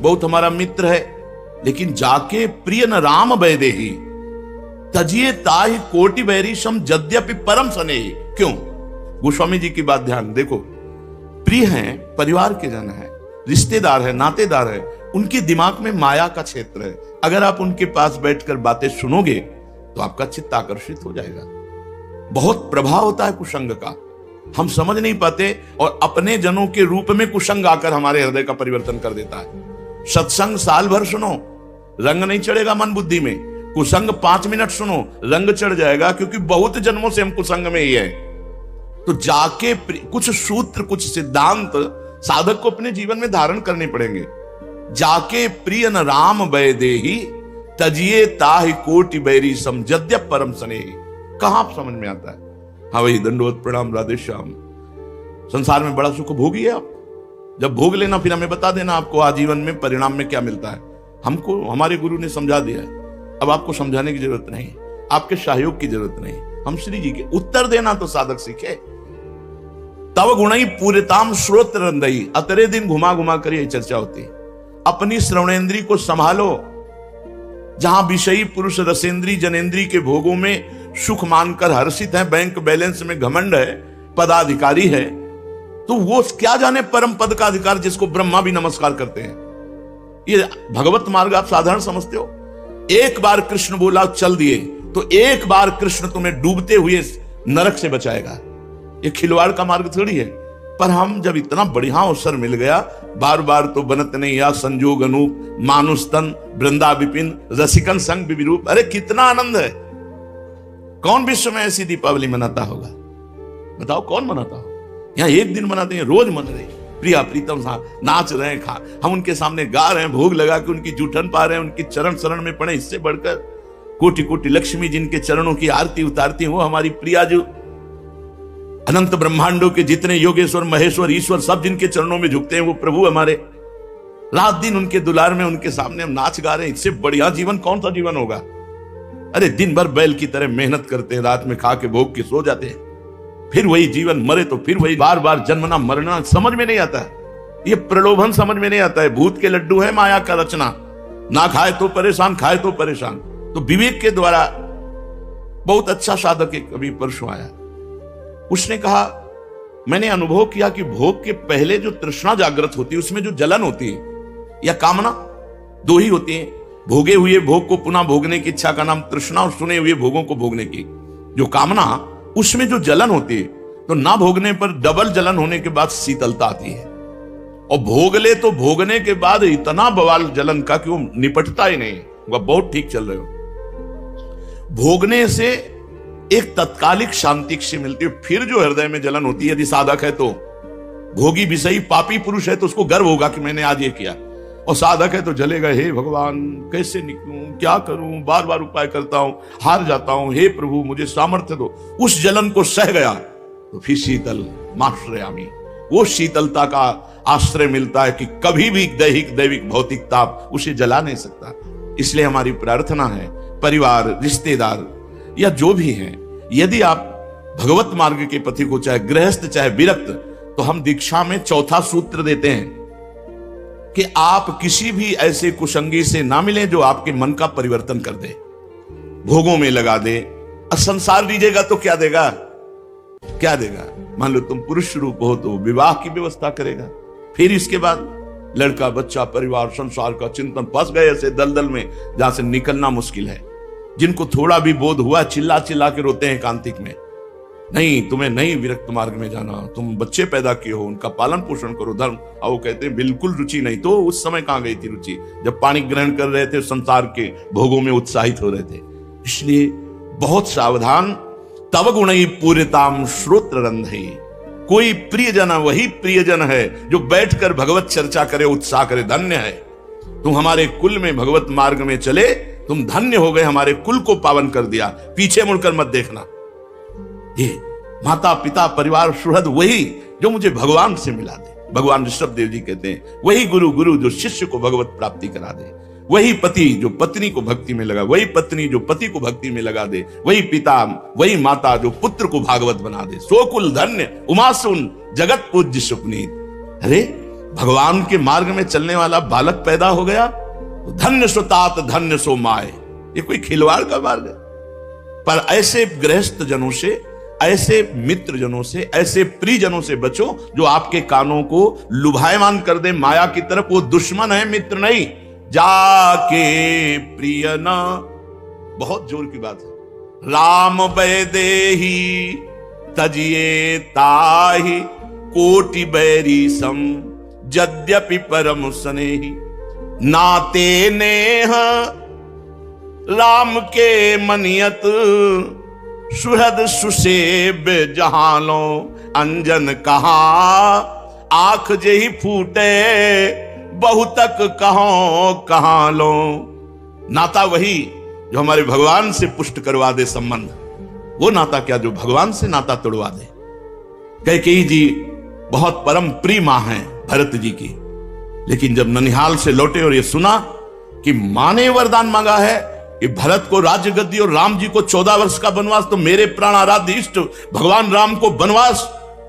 बहुत हमारा मित्र है, लेकिन जाके प्रिय न राम वैदेही तजिए ताहि कोटि बैरी सम यद्यपि परम स्नेही। क्यों? गोस्वामी जी की बात ध्यान देखो, प्रिय हैं, परिवार के जन है, रिश्तेदार है, नातेदार है, उनके दिमाग में माया का क्षेत्र है। अगर आप उनके पास बैठकर बातें सुनोगे तो आपका चित्त आकर्षित हो जाएगा। बहुत प्रभाव होता है कुसंग का, हम समझ नहीं पाते, और अपने जनों के रूप में कुसंग आकर हमारे हृदय का परिवर्तन कर देता है। सत्संग साल भर सुनो, रंग नहीं चढ़ेगा मन बुद्धि में। कुसंग 5 मिनट सुनो, रंग चढ़ जाएगा, क्योंकि बहुत जन्मों से हम कुसंग में ही है। तो जाके कुछ सूत्र, कुछ सिद्धांत साधक को अपने जीवन में धारण करने पड़ेंगे। जाके प्रिय न राम वैदेही तजिए ताहि कोटि बैरी सम यद्यपि परम स्नेही। कहां समझ में आता है? हाँ भाई, दंडवत प्रणाम, राधे श्याम। संसार में बड़ा सुख भोगी है आप, जब भोग लेना फिर हमें बता देना आपको आजीवन में परिणाम में क्या मिलता है। हमको हमारे गुरु ने समझा दिया है, अब आपको समझाने की जरूरत नहीं, आपके सहयोग की जरूरत नहीं। हम श्री जी के उत्तर देना तो साधक सीखे। तव गुणई पूरिताम श्रोत्र रंदई, अतरे दिन घुमा घुमा कर यही चर्चा होती है। अपनी श्रवणेन्द्री को संभालो। जहां विषयी पुरुष रसेंद्री जनेन्द्री के भोगों में सुख मानकर हर्षित है, बैंक बैलेंस में घमंड है, पदाधिकारी है, तो वो क्या जाने परम पद का अधिकार जिसको ब्रह्मा भी नमस्कार करते हैं। ये भगवत मार्ग आप साधारण समझते हो? एक बार कृष्ण बोला चल दिए, तो एक बार कृष्ण तुम्हें डूबते हुए नरक से बचाएगा। ये खिलवाड़ का मार्ग थोड़ी है। पर हम जब इतना बढ़िया अवसर मिल गया, बार बार तो बनत नहीं या संजोग अनूप, मानुष तन वृंदा विपिन रसिकन संग विरूप। अरे कितना आनंद है! कौन विश्व में ऐसी दीपावली मनाता होगा? बताओ कौन मनाता हो? यहाँ एक दिन मनाते हैं, रोज मन रहे प्रिया प्रीतम साहब नाच रहे हैं, हम उनके सामने गा रहे हैं, भोग लगा के उनकी जूठन पा रहे हैं, उनकी चरण शरण में पड़े। इससे बढ़कर कोटि कोटि लक्ष्मी जिनके चरणों की आरती उतारती हो, हमारी प्रिया जो अनंत ब्रह्मांडों के जितने योगेश्वर महेश्वर ईश्वर सब जिनके चरणों में झुकते हैं, वो प्रभु हमारे, रात दिन उनके दुलार में उनके सामने हम नाच गा रहे हैं। इससे बढ़िया जीवन कौन सा जीवन होगा? अरे दिन भर बैल की तरह मेहनत करते हैं, रात में खा के भोग के सो जाते हैं, फिर वही जीवन, मरे तो फिर वही, बार बार जन्मना मरना समझ में नहीं आता है। ये प्रलोभन समझ में नहीं आता है। भूत के लड्डू है माया का रचना, ना खाए तो परेशान, खाए तो परेशान। तो विवेक के द्वारा बहुत अच्छा साधक एक अभी परसों आया, उसने कहा मैंने अनुभव किया कि भोग के पहले जो तृष्णा जागृत होती है, उसमें जो जलन होती है या कामना, दो ही होती है। भोगे हुए भोग को पुनः भोगने की इच्छा का नाम तृष्णा, और सुने हुए भोगों को भोगने की जो कामना, उसमें जो जलन होती है, तो ना भोगने पर डबल जलन होने के बाद शीतलता आती है, और भोग ले तो भोगने के बाद इतना बवाल जलन का कि वो निपटता ही नहीं। वह बहुत ठीक चल रहे हो। भोगने से एक तत्कालिक शांति से मिलती है, फिर जो हृदय में जलन होती है, यदि साधक है तो, भोगी विषयी पापी पुरुष है तो उसको गर्व होगा कि मैंने आज ये किया, और साधक है तो जलेगा, हे भगवान कैसे निकलूं, क्या करूं, बार बार उपाय करता हूं, हार जाता हूं, हे प्रभु मुझे सामर्थ्य दो। उस जलन को सह गया तो फिर शीतल माश्रयामी, वो शीतलता का आश्रय मिलता है कि कभी भी दैहिक दैविक भौतिक ताप उसे जला नहीं सकता। इसलिए हमारी प्रार्थना है, परिवार रिश्तेदार या जो भी हैं, यदि आप भगवत मार्ग के पथिक हो, चाहे गृहस्थ चाहे विरक्त, तो हम दीक्षा में चौथा सूत्र देते हैं कि आप किसी भी ऐसे कुसंगी से ना मिलें जो आपके मन का परिवर्तन कर दे, भोगों में लगा दे। और संसार दीजिएगा तो क्या देगा? क्या देगा? मान लो तुम पुरुष रूप हो तो विवाह की व्यवस्था करेगा, फिर इसके बाद लड़का बच्चा परिवार संसार का चिंतन, फंस गए ऐसे दलदल में जहां से निकलना मुश्किल है। जिनको थोड़ा भी बोध हुआ चिल्ला चिल्ला के रोते हैं कांतिक में, नहीं तुम्हें नहीं विरक्त मार्ग में जाना, तुम बच्चे पैदा किए हो, उनका पालन पोषण करो, धर्म। और वो कहते हैं बिल्कुल रुचि नहीं। तो उस समय कहां गई थी रुचि, जब पानी ग्रहण कर रहे थे, संसार के भोगों में उत्साहित हो रहे थे। इसलिए बहुत सावधान। तव गुणई पूरिताम श्रोत्र रंधई, कोई प्रियजन वही प्रियजन है जो बैठकर भगवत चर्चा करे, उत्साह करे। धन्य है तुम हमारे कुल में भगवत मार्ग में चले, तुम धन्य हो गए, हमारे कुल को पावन कर दिया। पीछे मुड़कर मत देखना। ये माता पिता परिवार सुहृद वही जो मुझे भगवान से मिला दे। भगवान ऋषभ देव जी कहते हैं वही गुरु जो शिष्य को भगवत प्राप्ति करा दे, वही पति जो पत्नी को भक्ति में लगा, वही पत्नी जो पति को भक्ति में लगा दे, वही पिता वही माता जो पुत्र को भागवत बना दे। सो कुल धन्य उमा सुन जगत पूज्य सुपनीत। अरे भगवान के मार्ग में चलने वाला बालक पैदा हो गया तो धन्य सो तात धन्य सो माए, ये कोई खिलवाड़ का मार्ग है। पर ऐसे गृहस्थ जनों से, ऐसे मित्र जनों से, ऐसे प्रियजनों से बचो जो आपके कानों को लुभायमान कर दे माया की तरफ। वो दुश्मन है, मित्र नहीं। जाके प्रिय न, बहुत जोर की बात है। राम वैदेही तजिए ताहि कोटि बैरी सम यद्यपि परम स्नेही। नाते नेह राम के मनियत सुहृद सुसेब जहानो। अंजन कहा आंख जेहि फूटे बहुतक कहो कहा लो। नाता वही जो हमारे भगवान से पुष्ट करवा दे संबंध, वो नाता क्या जो भगवान से नाता तोड़वा दे। कैकेयी जी बहुत परम प्रिय मां हैं भरत जी की, लेकिन जब ननिहाल से लौटे और ये सुना कि मां ने वरदान मांगा है कि भरत को राज्य गद्दी और राम जी को 14 वर्ष का वनवास, तो मेरे प्राण आराध्य इष्ट भगवान राम को वनवास,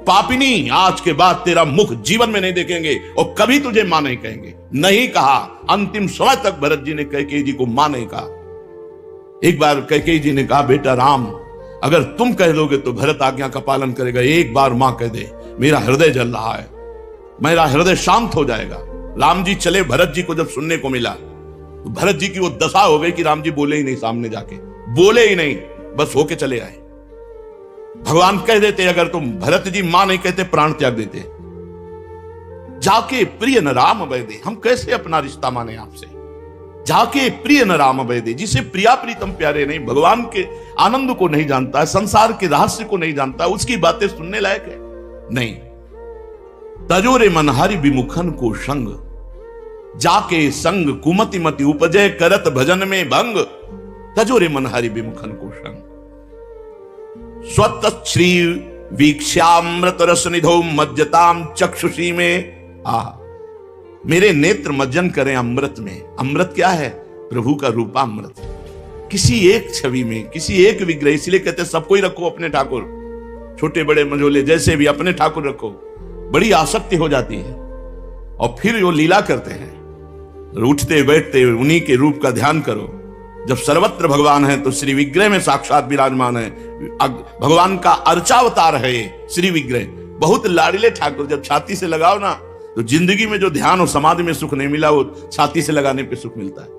पापिनी आज के बाद तेरा मुख जीवन में नहीं देखेंगे और कभी तुझे मां नहीं कहेंगे। नहीं कहा, अंतिम समय तक भरत जी ने कैकेयी जी को मां नहीं कहा। एक बार कैकेयी जी ने कहा, बेटा राम, अगर तुम कह दोगे तो भरत आज्ञा का पालन करेगा। एक बार मां कह दे, मेरा हृदय जल रहा है, मेरा हृदय शांत हो जाएगा। राम जी चले, भरत जी को जब सुनने को मिला तो भरत जी की वो दशा हो गई कि राम जी बोले ही नहीं, सामने जाके बोले ही नहीं, बस होके चले आए। भगवान कह देते, अगर तुम भरत जी मां नहीं कहते प्राण त्याग देते। जाके प्रिय न राम वैदे, हम कैसे अपना रिश्ता माने आपसे। जाके प्रिय न राम वैदे, जिसे प्रिया प्रीतम प्यारे नहीं, भगवान के आनंद को नहीं जानता है, संसार के रहस्य को नहीं जानता, उसकी बातें सुनने लायक है नहीं। तजोरे मनहारी विमुखन को संग, जाके संग कुमति मति उपजय करत भजन में भंग। तजोरे मनहारी विमुखन को संग, स्वत श्री वीक्षामृत रस निधो मज्जताम चक्षुषी में। मेरे नेत्र मज्जन करें अमृत में। अमृत क्या है? प्रभु का रूपामृत। किसी एक छवि में, किसी एक विग्रह, इसलिए कहते सबको ही रखो अपने ठाकुर, छोटे बड़े मझोले जैसे भी अपने ठाकुर रखो। बड़ी आसक्ति हो जाती है और फिर वो लीला करते हैं, उठते बैठते उन्हीं के रूप का ध्यान करो। जब सर्वत्र भगवान है तो श्री विग्रह में साक्षात विराजमान है। भगवान का अर्चावतार है श्री विग्रह। बहुत लाडले ठाकुर, जब छाती से लगाओ ना तो जिंदगी में जो ध्यान और समाधि में सुख नहीं मिला वो छाती से लगाने पे सुख मिलता है।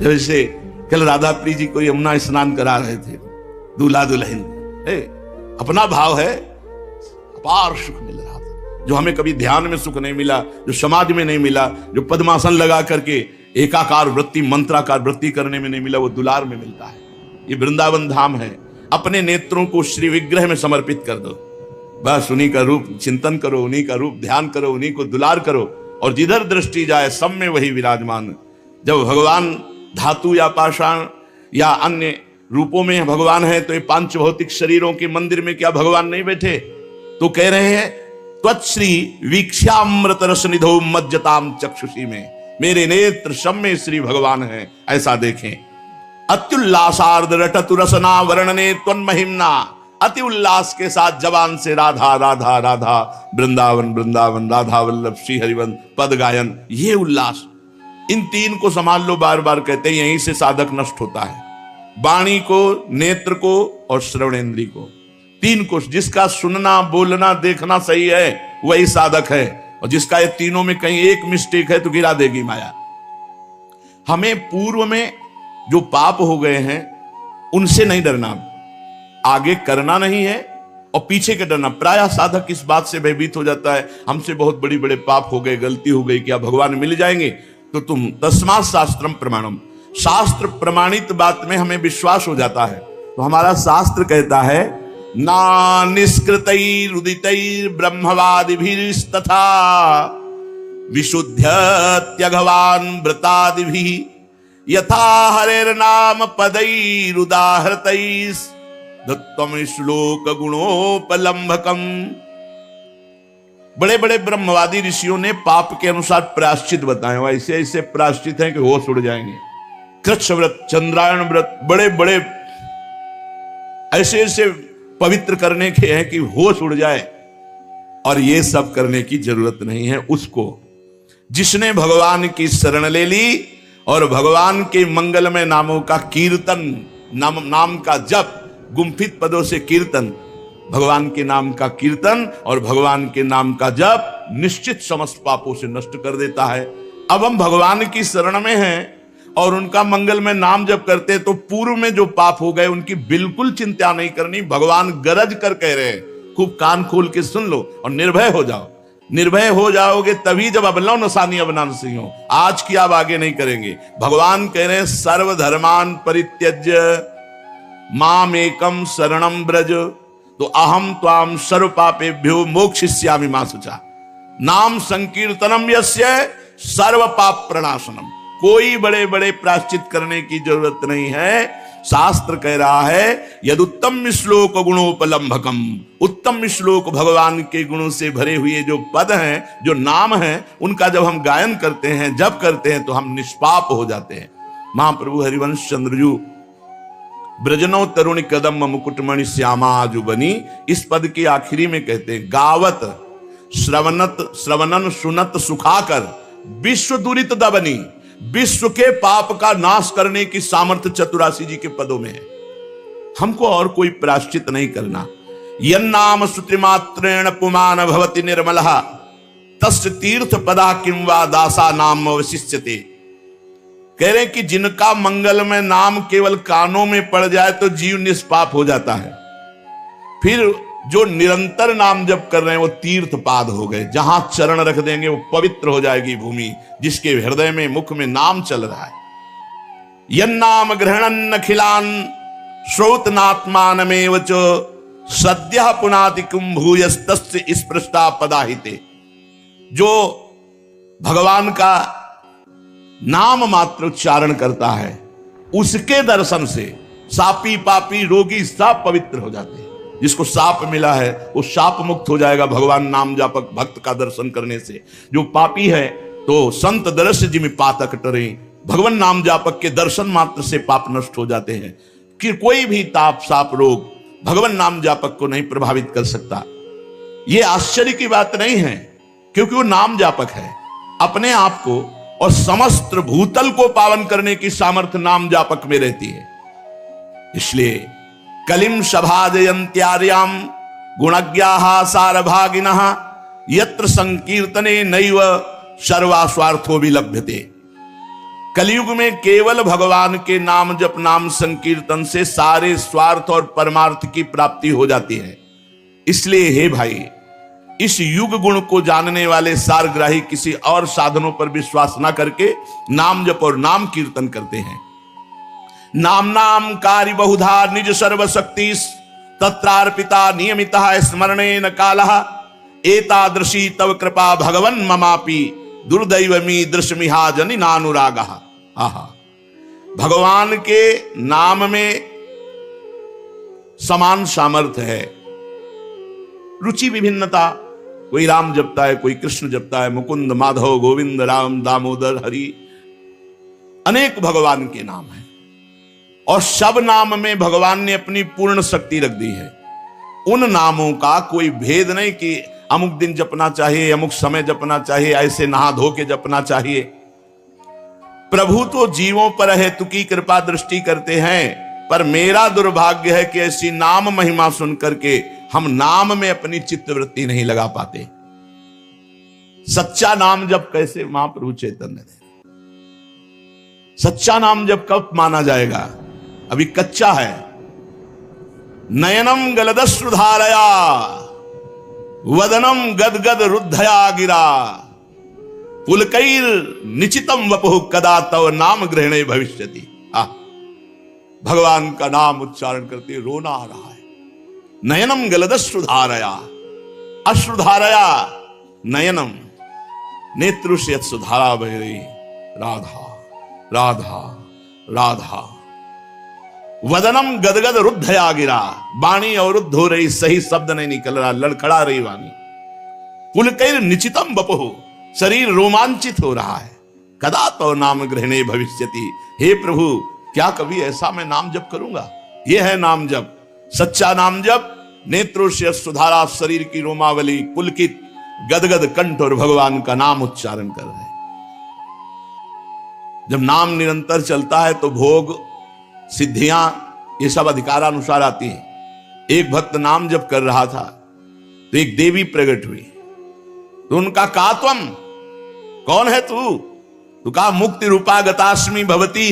जैसे कल राधा प्रिय जी को यमुना स्नान करा रहे थे, दूल्हा दुल्हन, अपना भाव है, अपार सुख मिल रहा था, जो हमें कभी ध्यान में सुख नहीं मिला, जो समाधि में नहीं मिला, जो पद्मासन लगा करके एकाकार वृत्ति मंत्राकार वृत्ति करने में नहीं मिला, वो दुलार में मिलता है। ये वृंदावन धाम है। अपने नेत्रों को श्री विग्रह में समर्पित कर दो, बस उन्हीं का रूप चिंतन करो, उन्हीं का रूप ध्यान करो, उन्हीं को दुलार करो, और जिधर दृष्टि जाए सब में वही विराजमान। जब भगवान धातु या पाषाण या अन्य रूपों में भगवान है तो ये पांच भौतिक शरीरों के मंदिर में क्या भगवान नहीं बैठे? तो कह रहे हैं त्वच्छ्री वीक्षामृत रस निधो मज्जताम चक्षुषी में, मेरे नेत्र सब में श्री भगवान है, ऐसा देखें। अत्युल्लासार्ध रटतु रसना वर्णने त्वन्महिम्ना, अति उल्लास के साथ जवान से राधा राधा राधा, वृंदावन वृंदावन, राधा वल्लभ श्री हरिवंश पद गायन, ये उल्लास। इन तीन को संभाल लो, बार बार कहते हैं, यहीं से साधक नष्ट होता है। वाणी को, नेत्र को और श्रवणेन्द्रिय को, तीन को। जिसका सुनना बोलना देखना सही है वही साधक है, और जिसका ये तीनों में कहीं एक मिस्टेक है तो गिरा देगी माया। हमें पूर्व में जो पाप हो गए हैं उनसे नहीं डरना, आगे करना नहीं है, और पीछे के डरना। प्रायः साधक इस बात से भयभीत हो जाता है, हमसे बहुत बड़ी बड़े पाप हो गए, गलती हो गई, क्या भगवान मिल जाएंगे? तो तुम तस्मात् शास्त्रम प्रमाणम, शास्त्र प्रमाणित बात में हमें विश्वास हो जाता है। तो हमारा शास्त्र कहता है, ना निष्कृतैरुदितैर् ब्रह्मवादिभिस्तथा विशुद्ध्यत्यघवान् व्रतादिभिः यथा हरेर्नाम पदैरुदाहृतैस् दत्तम श्लोक गुणोपलम्भकम। बड़े बड़े ब्रह्मवादी ऋषियों ने पाप के अनुसार प्रायश्चित बताए, ऐसे ऐसे प्रायश्चित हैं कि होश उड़ जाएंगे। कृच्छ व्रत, चंद्रायण व्रत, बड़े बड़े ऐसे ऐसे पवित्र करने के हैं कि होश उड़ जाए। और ये सब करने की जरूरत नहीं है उसको। जिसने भगवान की शरण ले ली और भगवान के मंगलमय नामों का कीर्तन, नाम का जप, गुम्फित पदों से कीर्तन, भगवान के नाम का कीर्तन और भगवान के नाम का जप निश्चित समस्त पापों से नष्ट कर देता है। अब हम भगवान की शरण में हैं और उनका मंगल में नाम जप करते तो पूर्व में जो पाप हो गए उनकी बिल्कुल चिंता नहीं करनी। भगवान गरज कर कह रहे हैं, खूब कान खोल के सुन लो और निर्भय हो जाओ। निर्भय हो जाओगे तभी जब अबलौ नसानी अबनान सिंह हो। आज की आप आगे नहीं करेंगे। भगवान कह रहे हैं सर्वधर्मान परित्यज्य माम एकम शरणम ब्रज तो अहम त्वाम सर्व पापेभ्यो मोक्षयिष्यामि मा शुचा। नाम संकीर्तनम यस्य सर्व पाप प्रणाशनम। कोई बड़े बड़े प्रायश्चित करने की जरूरत नहीं है। शास्त्र कह रहा है यदुत्तम श्लोक गुणोपलंभकम, उत्तम श्लोक भगवान के गुणों से भरे हुए जो पद हैं, जो नाम हैं, उनका जब हम गायन करते हैं, जप करते हैं तो हम निष्पाप हो जाते हैं। महाप्रभु हरिवंश चंद्रजू ब्रजनो तरुणी कदम मुकुटमणि श्यामा आजु बनी, इस पद के आखिरी में कहते हैं गावत श्रवणन सुनत सुखाकर विश्व दुरित दबनी। विश्व के पाप का नाश करने की सामर्थ्य चतुरासी जी के पदों में है। हमको और कोई प्रायश्चित नहीं करना। यन्नाम श्रुतिमात्रेण पुमान भवति निर्मलः तस्य तीर्थ पदा किं वा दासा नाम अवशिष्यते। कह रहे कि जिनका मंगल में नाम केवल कानों में पड़ जाए तो जीव निष्पाप हो जाता है। फिर जो निरंतर नाम जप कर रहे हैं वो तीर्थ पाद हो गए। जहां चरण रख देंगे वो पवित्र हो जाएगी भूमि, जिसके हृदय में मुख में नाम चल रहा है। यन्नाम ग्रहणन अखिलान श्रोतनात्मानमेव च सद्यः पुनाति कुंभूयस्तस्य स्पृष्टा पदाहिते। जो भगवान का नाम मात्र उच्चारण करता है उसके दर्शन से सापी पापी रोगी सब पवित्र हो जाते हैं। जिसको साप मिला है वो साप मुक्त हो जाएगा भगवान नाम जापक भक्त का दर्शन करने से। जो पापी है तो संत दर्श जिमि पातक टरे, भगवान नाम जापक के दर्शन मात्र से पाप नष्ट हो जाते हैं। कि कोई भी ताप साप रोग भगवान नाम जापक को नहीं प्रभावित कर सकता। ये आश्चर्य की बात नहीं है, क्योंकि वो नाम जापक है। अपने आप को और समस्त भूतल को पावन करने की सामर्थ्य नाम जापक में रहती है। इसलिए कलिम सभाजयन्त्यार्याम गुणज्ञाः सारभागिनः यत्र संकीर्तने नैव सर्वास्वार्थो विलभ्यते। कलयुग में केवल भगवान के नाम जप नाम संकीर्तन से सारे स्वार्थ और परमार्थ की प्राप्ति हो जाती है। इसलिए हे भाई, इस युग गुण को जानने वाले सारग्राही किसी और साधनों पर विश्वास न करके नाम जप और नाम कीर्तन करते हैं। नाम नाम कार्य बहुधा निज सर्वशक्ति तत्रार्पिता नियमितः स्मरणेन कालः एतादृशी तव कृपा भगवन् ममापि दुर्दैवमी दृश्यमिहा जनि नानुरागः। आहा, भगवान के नाम में समान सामर्थ्य है। रुचि विभिन्नता, कोई राम जपता है, कोई कृष्ण जपता है, मुकुंद माधव गोविंद राम दामोदर हरि, अनेक भगवान के नाम हैं और सब नाम में भगवान ने अपनी पूर्ण शक्ति रख दी है। उन नामों का कोई भेद नहीं कि अमुक दिन जपना चाहिए, अमुक समय जपना चाहिए, ऐसे नहा धो के जपना चाहिए। प्रभु तो जीवों पर हेतु की कृपा दृष्टि करते हैं, पर मेरा दुर्भाग्य है कि ऐसी नाम महिमा सुन करके हम नाम में अपनी चित्तवृत्ति नहीं लगा पाते। सच्चा नाम जब कैसे महाप्रभु चैतन्य दे, सच्चा नाम जब कब माना जाएगा? अभी कच्चा है। नयनम गलदश्रुधारया वदनम गदगद रुद्धया गिरा पुलकैर निचितम वपुः कदा तव नाम ग्रहणे भविष्यति। भगवान का नाम उच्चारण करते रोना आ रहा है। नयनम गलदश्रुधारया, अश्रुधारया नयनम नेत्रुष्यत सुधारा बह रही राधा राधा राधा। वदनम गदगद रुद्धया गिरा, वाणी अवरुद्ध हो रही, सही शब्द नहीं निकल रहा, लड़खड़ा रही वाणी। पुलकैर निचितम वपुः, शरीर रोमांचित हो रहा है। कदा तो नाम ग्रहणे भविष्यति, हे प्रभु क्या कभी ऐसा मैं नाम जप करूंगा? यह है नाम जप, सच्चा नाम जप। नेत्रों से सुधारा शरीर की रोमावली, पुलकित गदगद कंठ और भगवान का नाम उच्चारण कर रहे हैं। जब नाम निरंतर चलता है तो भोग, सिद्धियां, ये सब अधिकारानुसार आती हैं। एक भक्त नाम जब कर रहा था तो एक देवी प्रकट हुई, तो उनका का तुम कौन है तू? तो कहा मुक्ति रूपा गतास्मि भवती,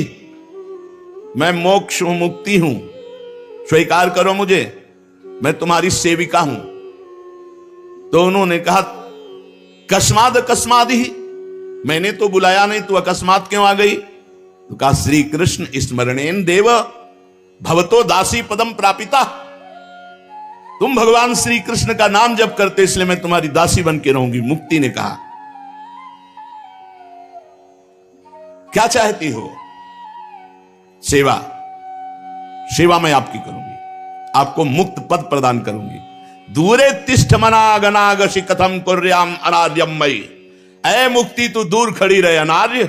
मैं मोक्ष हूं, मुक्ति हूं, स्वीकार करो मुझे, मैं तुम्हारी सेविका हूं। तो उन्होंने कहा कस्माद अकस्मादि, मैंने तो बुलाया नहीं, तू अकस्मात क्यों आ गई? तो कहा श्री कृष्ण स्मरणेन देव भवतो दासी पदम प्रापिता, तुम भगवान श्री कृष्ण का नाम जप करते इसलिए मैं तुम्हारी दासी बन के रहूंगी। मुक्ति ने कहा क्या चाहती हो? सेवा, सेवा मैं आपकी करूंगी, आपको मुक्त पद प्रदान करूंगी। दूरे तिष्ठ मनागनागशि कथम कुर्याम अनार्यम मयि, ऐ मुक्ति तू दूर खड़ी रहे अनार्य,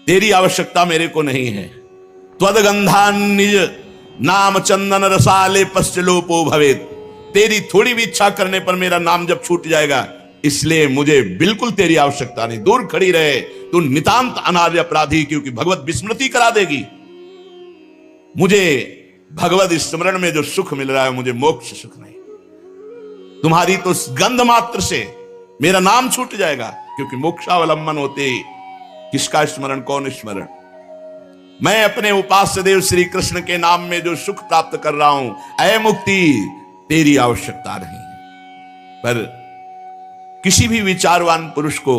तेरी आवश्यकता मेरे को नहीं है। त्वदगंधान निज नाम चंदन रसाले पश्चलोपो भवेत, तेरी थोड़ी भी इच्छा करने पर मेरा नाम जब छूट जाएगा, इसलिए मुझे बिल्कुल तेरी आवश्यकता नहीं, दूर खड़ी रहे, तू नितांत अनार्य अपराधी, क्योंकि भगवत विस्मृति करा देगी। मुझे भगवत स्मरण में जो सुख मिल रहा है, मुझे मोक्ष सुख नहीं। तुम्हारी तो गंध मात्र से मेरा नाम छूट जाएगा, क्योंकि मोक्षावलंबन होते किसका स्मरण, कौन स्मरण? मैं अपने उपास्य देव श्री कृष्ण के नाम में जो सुख प्राप्त कर रहा हूं, ऐ मुक्ति तेरी आवश्यकता नहीं है। पर किसी भी विचारवान पुरुष को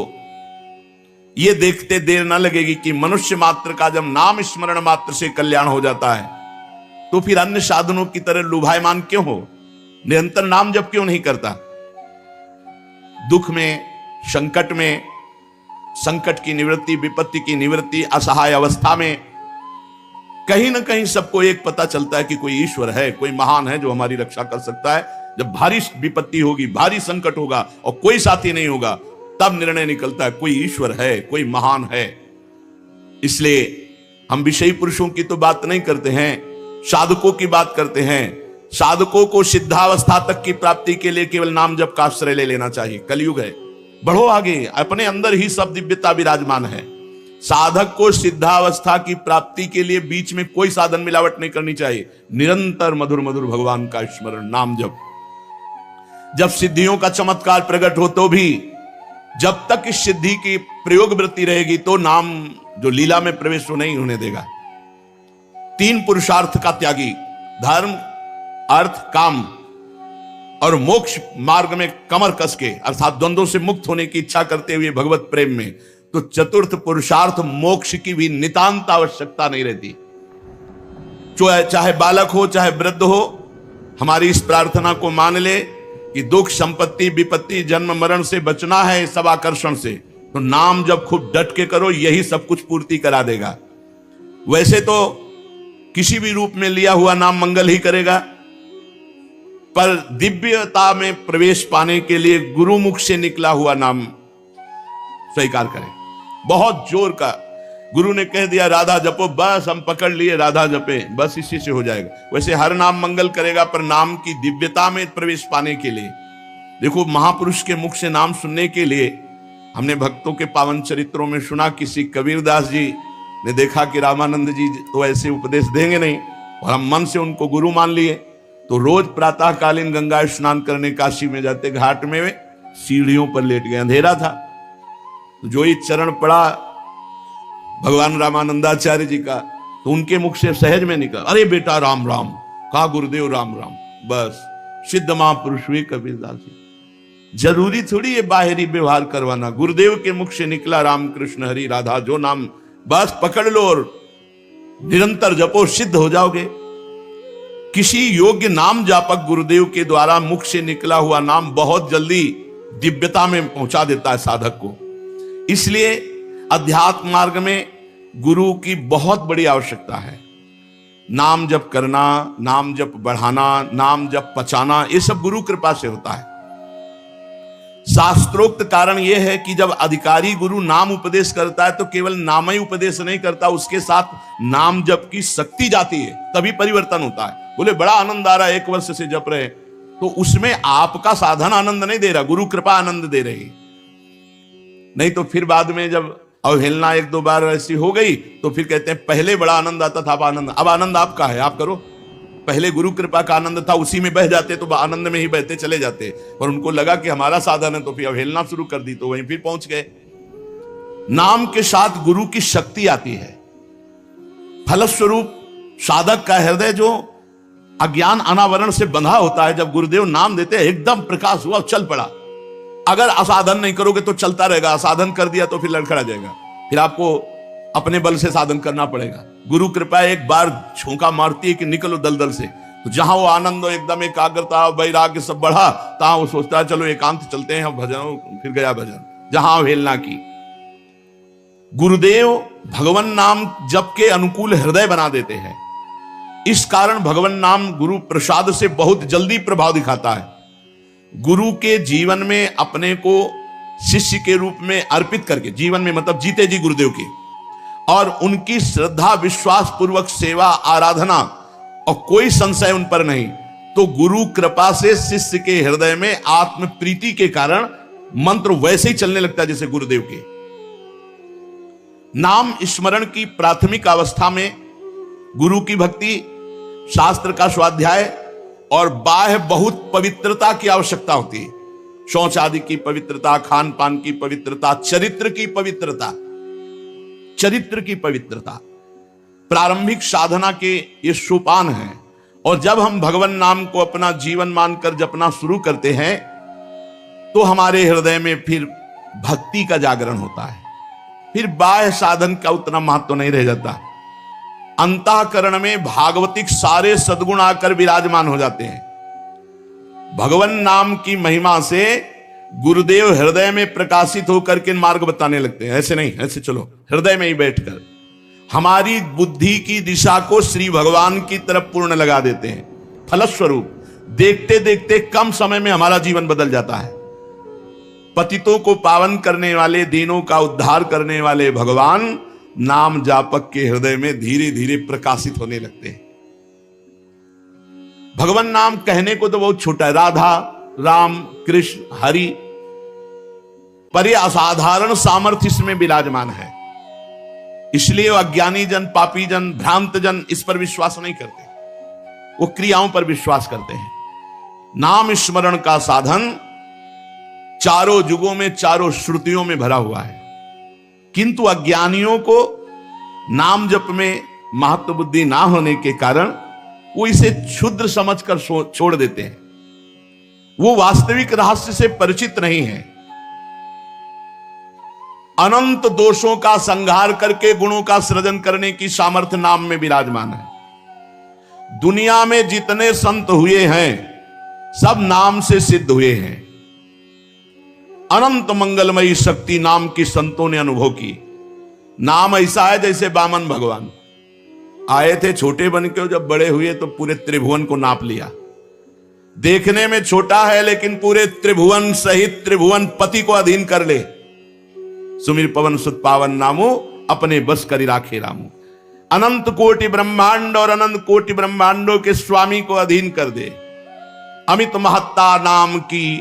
यह देखते देर न लगेगी कि मनुष्य मात्र का जब नाम स्मरण मात्र से कल्याण हो जाता है, तो फिर अन्य साधनों की तरह लुभायमान क्यों हो? निरंतर नाम जप क्यों नहीं करता? दुख में, संकट में, संकट की निवृत्ति, विपत्ति की निवृत्ति, असहाय अवस्था में कहीं ना कहीं सबको एक पता चलता है कि कोई ईश्वर है, कोई महान है जो हमारी रक्षा कर सकता है। जब भारी विपत्ति होगी, भारी संकट होगा और कोई साथी नहीं होगा, तब निर्णय निकलता है कोई ईश्वर है, कोई महान है। इसलिए हम विषयी पुरुषों की तो बात नहीं करते हैं, साधकों की बात करते हैं। साधकों को सिद्धावस्था तक की प्राप्ति के लिए केवल नाम जप का आश्रय ले लेना चाहिए। कलयुग है, बढ़ो आगे, अपने अंदर ही सब दिव्यता विराजमान है। साधक को सिद्धावस्था की प्राप्ति के लिए बीच में कोई साधन मिलावट नहीं करनी चाहिए। निरंतर मधुर मधुर भगवान का स्मरण, नाम जप। जब सिद्धियों का चमत्कार प्रकट हो तो भी जब तक इस सिद्धि की प्रयोग वृत्ति रहेगी तो नाम जो लीला में प्रवेश हो नहीं होने देगा। तीन पुरुषार्थ का त्यागी, धर्म, अर्थ, काम और मोक्ष मार्ग में कमर कस के अर्थात द्वंद्वों से मुक्त होने की इच्छा करते हुए भगवत प्रेम में, तो चतुर्थ पुरुषार्थ मोक्ष की भी नितांत आवश्यकता नहीं रहती। चाहे बालक हो चाहे वृद्ध हो, हमारी इस प्रार्थना को मान ले कि दुख, संपत्ति, विपत्ति, जन्म मरण से बचना है, सब आकर्षण से, तो नाम जब खूब डट के करो, यही सब कुछ पूर्ति करा देगा। वैसे तो किसी भी रूप में लिया हुआ नाम मंगल ही करेगा, पर दिव्यता में प्रवेश पाने के लिए गुरुमुख से निकला हुआ नाम स्वीकार करें। बहुत जोर का गुरु ने कह दिया राधा जपो, बस हम पकड़ लिए, राधा जपे, बस इसी से हो जाएगा। वैसे हर नाम मंगल करेगा, पर नाम की दिव्यता में प्रवेश पाने के लिए, देखो महापुरुष के मुख से नाम सुनने के लिए हमने भक्तों के पावन चरित्रों में सुना, किसी कबीरदास जी ने देखा कि रामानंद जी तो ऐसे उपदेश देंगे नहीं, और हम मन से उनको गुरु मान लिए, तो रोज प्रातःकालीन गंगा स्नान करने काशी में जाते, घाट में सीढ़ियों पर लेट गए, अंधेरा था, तो जो ही चरण पड़ा भगवान रामानंदाचार्य जी का, तो उनके मुख से सहज में निकला, अरे बेटा राम राम, कहा गुरुदेव राम राम। बस सिद्ध महापुरुष हुए कबीरदास जी। जरूरी थोड़ी ये बाहरी व्यवहार करवाना, गुरुदेव के मुख से निकला राम कृष्ण हरि राधा, जो नाम बस पकड़ लो और निरंतर जपो, सिद्ध हो जाओगे। किसी योग्य नाम जापक गुरुदेव के द्वारा मुख से निकला हुआ नाम बहुत जल्दी दिव्यता में पहुंचा देता है साधक को। इसलिए अध्यात्म मार्ग में गुरु की बहुत बड़ी आवश्यकता है। नाम जप करना, नाम जप बढ़ाना, नाम जप पचाना, ये सब गुरु कृपा से होता है। शास्त्रोक्त कारण यह है कि जब अधिकारी गुरु नाम उपदेश करता है तो केवल नाम ही उपदेश नहीं करता, उसके साथ नाम जप की शक्ति जाती है, तभी परिवर्तन होता है। बोले बड़ा आनंद आ रहा है, 1 वर्ष से जप रहे, तो उसमें आपका साधन आनंद नहीं दे रहा, गुरु कृपा आनंद दे रही। नहीं तो फिर बाद में जब अवहेलना एक दो बार ऐसी हो गई तो फिर कहते हैं पहले बड़ा आनंद आता था, अब आनंद आपका है, आप करो। पहले गुरु कृपा का आनंद था, उसी में बह जाते तो आनंद में ही बहते चले जाते, और उनको लगा कि हमारा साधन है तो फिर अवहेलना शुरू कर दी, तो वहीं फिर पहुंच गए। नाम के साथ गुरु की शक्ति आती है। फलस्वरूप साधक का हृदय जो अज्ञान अनावरण से बंधा होता है, जब गुरुदेव नाम देते हैं एकदम प्रकाश हुआ, चल पड़ा। अगर असाधन नहीं करोगे तो चलता रहेगा, असाधन कर दिया तो फिर लड़खड़ा जाएगा, फिर आपको अपने बल से साधन करना पड़ेगा। गुरु कृपा एक बार झोंका मारती है कि निकलो दलदल से, तो जहां वो आनंद एकदम एकाग्रता वैराग्य सब बढ़ा, तहां वो सोचता है चलो एकांत चलते हैं भजन, फिर गया भजन, जहां अवहेलना की। गुरुदेव भगवान नाम जप के अनुकूल हृदय बना देते हैं। इस कारण भगवान नाम गुरु प्रसाद से बहुत जल्दी प्रभाव दिखाता है। गुरु के जीवन में अपने को शिष्य के रूप में अर्पित करके, जीवन में मतलब जीते जी गुरुदेव के, और उनकी श्रद्धा विश्वास पूर्वक सेवा आराधना और कोई संशय उन पर नहीं, तो गुरु कृपा से शिष्य के हृदय में आत्म प्रीति के कारण मंत्र वैसे ही चलने लगता है जैसे गुरुदेव के। नाम स्मरण की प्राथमिक अवस्था में गुरु की भक्ति, शास्त्र का स्वाध्याय और बाह्य बहुत पवित्रता की आवश्यकता होती है। शौच आदि की पवित्रता, खान पान की पवित्रता, चरित्र की पवित्रता, चरित्र की पवित्रता प्रारंभिक साधना के ये सोपान हैं। और जब हम भगवान नाम को अपना जीवन मानकर जपना शुरू करते हैं तो हमारे हृदय में फिर भक्ति का जागरण होता है। फिर बाह्य साधन का उतना महत्व नहीं रह जाता। अंतःकरण में भागवतिक सारे सद्गुण आकर विराजमान हो जाते हैं। भगवान नाम की महिमा से गुरुदेव हृदय में प्रकाशित होकर के मार्ग बताने लगते हैं। ऐसे नहीं, ऐसे चलो, हृदय में ही बैठकर हमारी बुद्धि की दिशा को श्री भगवान की तरफ पूर्ण लगा देते हैं। फलस्वरूप देखते देखते कम समय में हमारा जीवन बदल जाता है। पतितों को पावन करने वाले, दीनों का उद्धार करने वाले भगवान नाम जापक के हृदय में धीरे धीरे प्रकाशित होने लगते हैं। भगवान नाम कहने को तो बहुत छोटा है, राधा, राम, कृष्ण, हरि, पर यह असाधारण सामर्थ्य इसमें विराजमान है। इसलिए अज्ञानी जन, पापी जन, भ्रांत जन इस पर विश्वास नहीं करते, वो क्रियाओं पर विश्वास करते हैं। नाम स्मरण का साधन चारों युगों में, चारों श्रुतियों में भरा हुआ है, किंतु अज्ञानियों को नाम जप में महत्व बुद्धि ना होने के कारण वो इसे क्षुद्र समझकर छोड़ देते हैं। वो वास्तविक रहस्य से परिचित नहीं है। अनंत दोषों का संहार करके गुणों का सृजन करने की सामर्थ्य नाम में विराजमान है। दुनिया में जितने संत हुए हैं सब नाम से सिद्ध हुए हैं। अनंत मंगलमयी शक्ति नाम की संतों ने अनुभव की। नाम ऐसा है जैसे वामन भगवान आए थे छोटे बन के, जब बड़े हुए तो पूरे त्रिभुवन को नाप लिया। देखने में छोटा है लेकिन पूरे त्रिभुवन सहित त्रिभुवन पति को अधीन कर ले। सुमिर पवन सुत पावन नामो, अपने बस करी राखे रामो। अनंत कोटि ब्रह्मांड और अनंत कोटि ब्रह्मांडों के स्वामी को अधीन कर दे। अमित महत्ता नाम की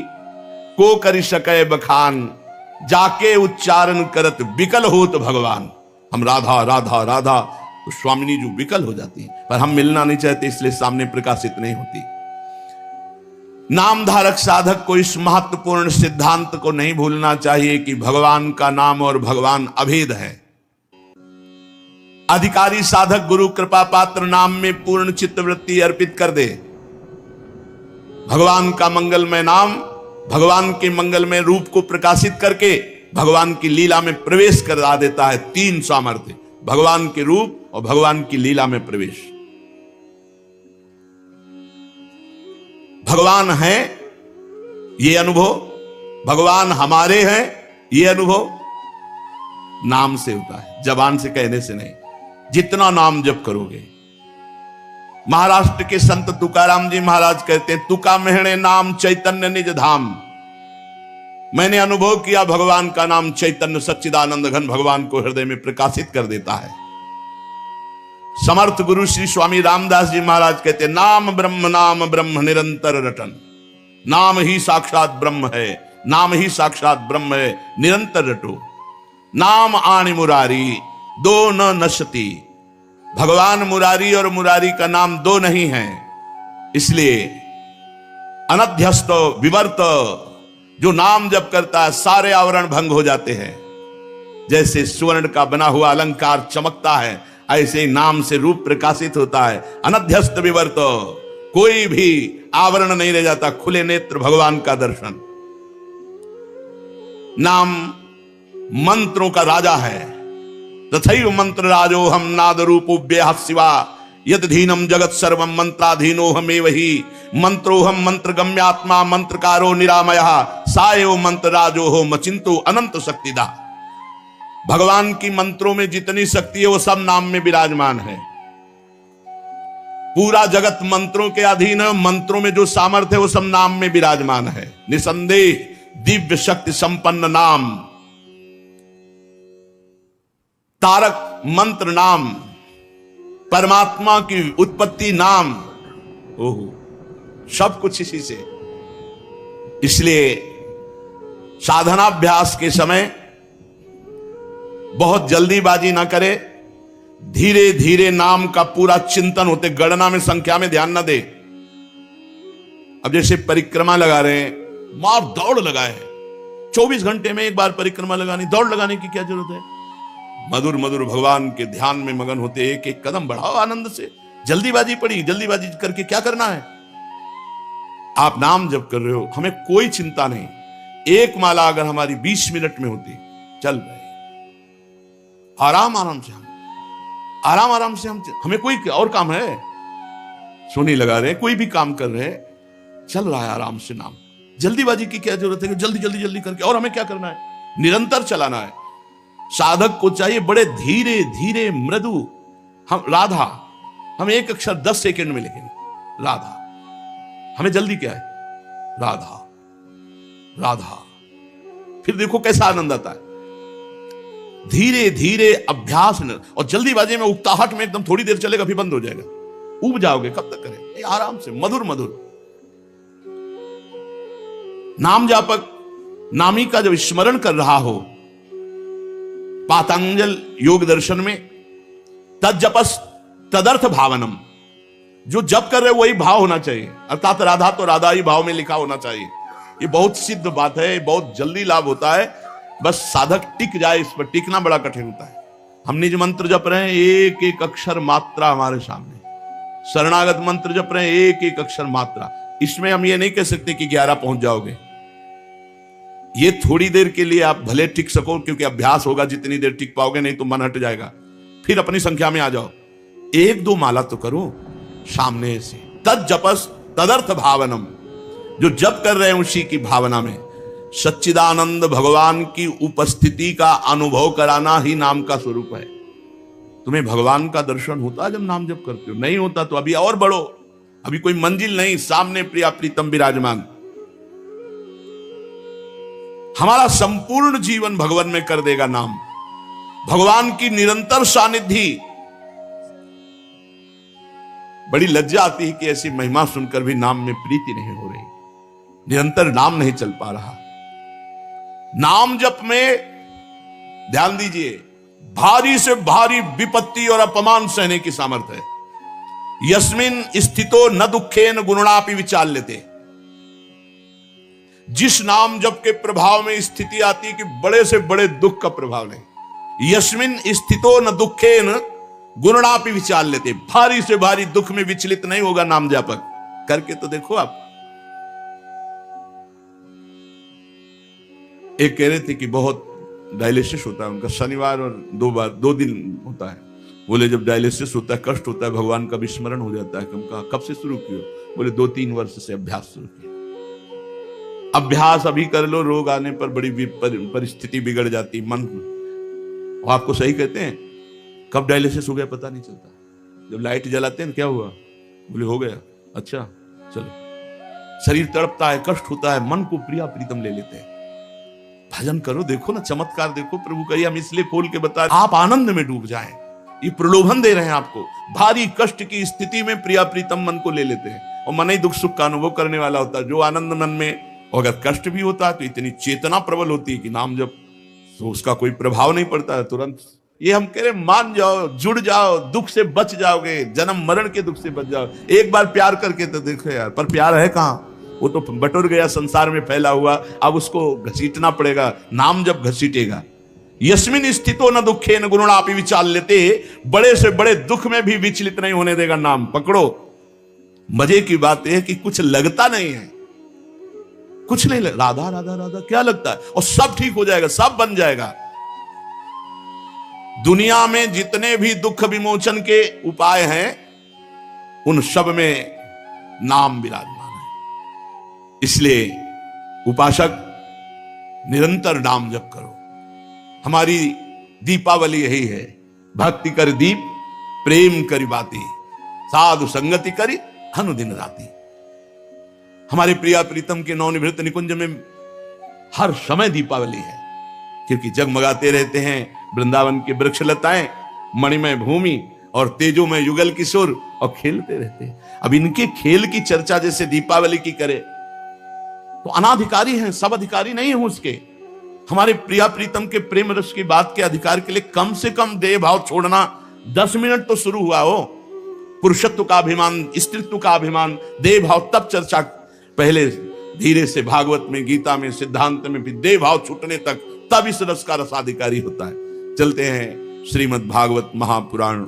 को करी सके बखान, जाके उच्चारण करत विकल होत भगवान। हम राधा राधा राधा तो स्वामिनी जो विकल हो जाती है, पर हम मिलना नहीं चाहते इसलिए सामने प्रकाशित नहीं होती। नाम धारक साधक को इस महत्वपूर्ण सिद्धांत को नहीं भूलना चाहिए कि भगवान का नाम और भगवान अभेद है। अधिकारी साधक गुरु कृपा पात्र नाम में पूर्ण चित्तवृत्ति अर्पित कर दे। भगवान का मंगलमय नाम भगवान के मंगलमय रूप को प्रकाशित करके भगवान की लीला में प्रवेश करा देता है। तीन सामर्थ्य, भगवान के रूप और भगवान की लीला में प्रवेश। भगवान है ये अनुभव, भगवान हमारे हैं ये अनुभव नाम से होता है, जबान से कहने से नहीं। जितना नाम जप करोगे, महाराष्ट्र के संत तुकाराम जी महाराज कहते हैं, तुका मेहणे नाम चैतन्य निज धाम। मैंने अनुभव किया भगवान का नाम चैतन्य सच्चिदानंद घन भगवान को हृदय में प्रकाशित कर देता है। समर्थ गुरु श्री स्वामी रामदास जी महाराज कहते हैं, नाम ब्रह्म निरंतर रटन। नाम ही साक्षात ब्रह्म है, नाम ही साक्षात ब्रह्म है, निरंतर रटो। नाम आनि मुरारी दो न नश्यति। भगवान मुरारी और मुरारी का नाम दो नहीं है, इसलिए अनध्यस्त विवर्त, जो नाम जप करता है सारे आवरण भंग हो जाते हैं। जैसे स्वर्ण का बना हुआ अलंकार चमकता है, ऐसे ही नाम से रूप प्रकाशित होता है। अनध्यस्त विवर्त, कोई भी आवरण नहीं रह जाता, खुले नेत्र भगवान का दर्शन। नाम मंत्रों का राजा है। तथैव मंत्र राजो हम नाद रूपोभ्य शिवा यद धीनम जगत सर्वम मंत्राधीनो हमेव ही मंत्रोहम मंत्र गम्यात्मा मंत्रकारो निरामयः सायो मंत्र राजो हो मचिंतो अनंत शक्तिदा। भगवान की मंत्रों में जितनी शक्ति है वो सब नाम में विराजमान है। पूरा जगत मंत्रों के अधीन है, मंत्रों में जो सामर्थ्य है वो सब नाम में विराजमान है। निसंदेह दिव्य शक्ति संपन्न नाम, तारक मंत्र नाम, परमात्मा की उत्पत्ति नाम, ओहो सब कुछ इसी से। इसलिए साधनाभ्यास के समय बहुत जल्दीबाजी ना करे, धीरे धीरे नाम का पूरा चिंतन होते, गणना में संख्या में ध्यान ना दे। अब जैसे परिक्रमा लगा रहे हैं, मार दौड़ लगाए, 24 घंटे में एक बार परिक्रमा लगानी, दौड़ लगाने की क्या जरूरत है। मधुर मधुर भगवान के ध्यान में मगन होते, एक एक कदम बढ़ाओ आनंद से। जल्दीबाजी पड़ी, जल्दीबाजी करके क्या करना है। आप नाम जप कर रहे हो, हमें कोई चिंता नहीं। एक माला अगर हमारी 20 मिनट में होती, चल रहे आराम आराम से, हम हमें कोई और काम है, सोनी लगा रहे, कोई भी काम कर रहे, चल रहा है आराम से नाम। जल्दीबाजी की क्या जरूरत है कि जल्दी जल्दी जल्दी करके, और हमें क्या करना है, निरंतर चलाना है। साधक को चाहिए बड़े धीरे धीरे मृदु। हम राधा, हम एक अक्षर 10 सेकंड में लिखेंगे राधा, हमें जल्दी क्या है, राधा राधा। फिर देखो कैसा आनंद आता है। धीरे धीरे अभ्यास न, और जल्दीबाजी में उकताहट में एकदम थोड़ी देर चलेगा फिर बंद हो जाएगा, उब जाओगे। कब तक करें, आराम से मधुर मधुर। नाम जापक नामी का जब स्मरण कर रहा हो, पातंजल योग दर्शन में तज्जपस तदर्थ भावनम, जो जप कर रहे वही भाव होना चाहिए, अर्थात राधा तो राधा ही भाव में लिखा होना चाहिए। ये बहुत सिद्ध बात है, बहुत जल्दी लाभ होता है, बस साधक टिक जाए, इस पर टिकना बड़ा कठिन होता है। हम निज मंत्र जप रहे हैं, एक एक अक्षर मात्रा हमारे सामने। शरणागत मंत्र जप रहे हैं, एक एक अक्षर मात्रा। इसमें हम ये नहीं कह सकते कि 11 पहुंच जाओगे। ये थोड़ी देर के लिए आप भले टिक सको, क्योंकि अभ्यास होगा, जितनी देर टिक पाओगे, नहीं तो मन हट जाएगा। फिर अपनी संख्या में आ जाओ, 1-2 माला तो करो सामने से। तद जपस तदर्थ भावनम, जो जप कर रहे हैं उसी की भावना में सच्चिदानंद भगवान की उपस्थिति का अनुभव कराना ही नाम का स्वरूप है। तुम्हें भगवान का दर्शन होता है जब नाम जप करते हो, नहीं होता तो अभी और बढ़ो, अभी कोई मंजिल नहीं, सामने प्रिया प्रीतम विराजमान। हमारा संपूर्ण जीवन भगवान में कर देगा नाम, भगवान की निरंतर सानिध्य। बड़ी लज्जा आती है कि ऐसी महिमा सुनकर भी नाम में प्रीति नहीं हो रही, निरंतर नाम नहीं चल पा रहा। नाम जप में ध्यान दीजिए, भारी से भारी विपत्ति और अपमान सहने की सामर्थ्य है। यस्मिन स्थितो न दुखेन गुणापि विचार लेते। जिस नाम जप के प्रभाव में स्थिति आती कि बड़े से बड़े दुख का प्रभाव नहीं, यस्मिन स्थितो न दुखेन गुणापि विचार लेते। भारी से भारी दुख में विचलित नहीं होगा नाम जापक। करके तो देखो आप। एक कह रहे थे कि बहुत डायलिसिस होता है उनका, शनिवार और 2 दिन होता है। बोले जब डायलिसिस होता है, कष्ट होता है, भगवान का विस्मरण हो जाता है। कहा कब से शुरू किया? बोले 2-3 वर्ष से अभ्यास शुरू किया। अभ्यास अभी कर लो, रोग आने पर बड़ी परिस्थिति बिगड़ जाती मन। वो आपको सही कहते हैं, कब डायलिसिस हो गया पता नहीं चलता। जब लाइट जलाते हैं क्या हुआ, बोले हो गया, अच्छा चलो। शरीर तड़पता है, कष्ट होता है, मन को प्रिया प्रीतम ले लेते हैं। भजन करो, देखो ना चमत्कार देखो प्रभु का। हम इसलिए खोल के बता रहे, आप आनंद में डूब जाएं। ये प्रलोभन दे रहे हैं आपको। भारी कष्ट की स्थिति में प्रिया प्रीतम मन को ले लेते हैं। और मन ही दुख सुख का अनुभव करने वाला होता है। जो आनंद मन में, और अगर कष्ट भी होता है तो इतनी चेतना प्रबल होती है कि नाम जब तो उसका कोई प्रभाव नहीं पड़ता है तुरंत। ये हम कह रहे मान जाओ, जुड़ जाओ, दुख से बच जाओगे, जन्म मरण के दुख से बच जाओ। एक बार प्यार करके तो देखो यार, पर प्यार है कहां, वो तो बटोर गया संसार में फैला हुआ। अब उसको घसीटना पड़ेगा, नाम जब घसीटेगा। यस्मिन स्थितो न दुखे न गुरुणापि विचाल लेते, बड़े से बड़े दुख में भी विचलित नहीं होने देगा नाम। पकड़ो। मजे की बात यह है कि कुछ लगता नहीं है, कुछ नहीं लग, राधा राधा राधा क्या लगता है, और सब ठीक हो जाएगा, सब बन जाएगा। दुनिया में जितने भी दुख विमोचन के उपाय हैं उन सब में नाम विराजमान है। इसलिए उपासक निरंतर नाम जप करो। हमारी दीपावली यही है, भक्ति कर दीप प्रेम करी बाती, साधु संगति करी अनुदिन राती। हमारे प्रिया प्रीतम के नवनिवृत्त निकुंज में हर समय दीपावली है, क्योंकि जगमगाते रहते हैं वृंदावन के वृक्ष लताएं, मणिमय भूमि और तेजोमय युगल किशोर, और खेलते रहते हैं। अब इनके खेल की चर्चा जैसे दीपावली की करे तो अनाधिकारी हैं, सब अधिकारी नहीं हैं उसके। हमारे प्रिया प्रीतम के प्रेम रस की बात के अधिकार के लिए कम से कम देह भाव छोड़ना 10 मिनट तो शुरू हुआ हो। पुरुषत्व का अभिमान, स्त्रीत्व का अभिमान, देह भाव, तब चर्चा पहले धीरे से भागवत में, गीता में, सिद्धांत में, फिर देह भाव छूटने तक, तब इस रस का रसाधिकारी होता है। चलते हैं श्रीमद् भागवत महापुराण।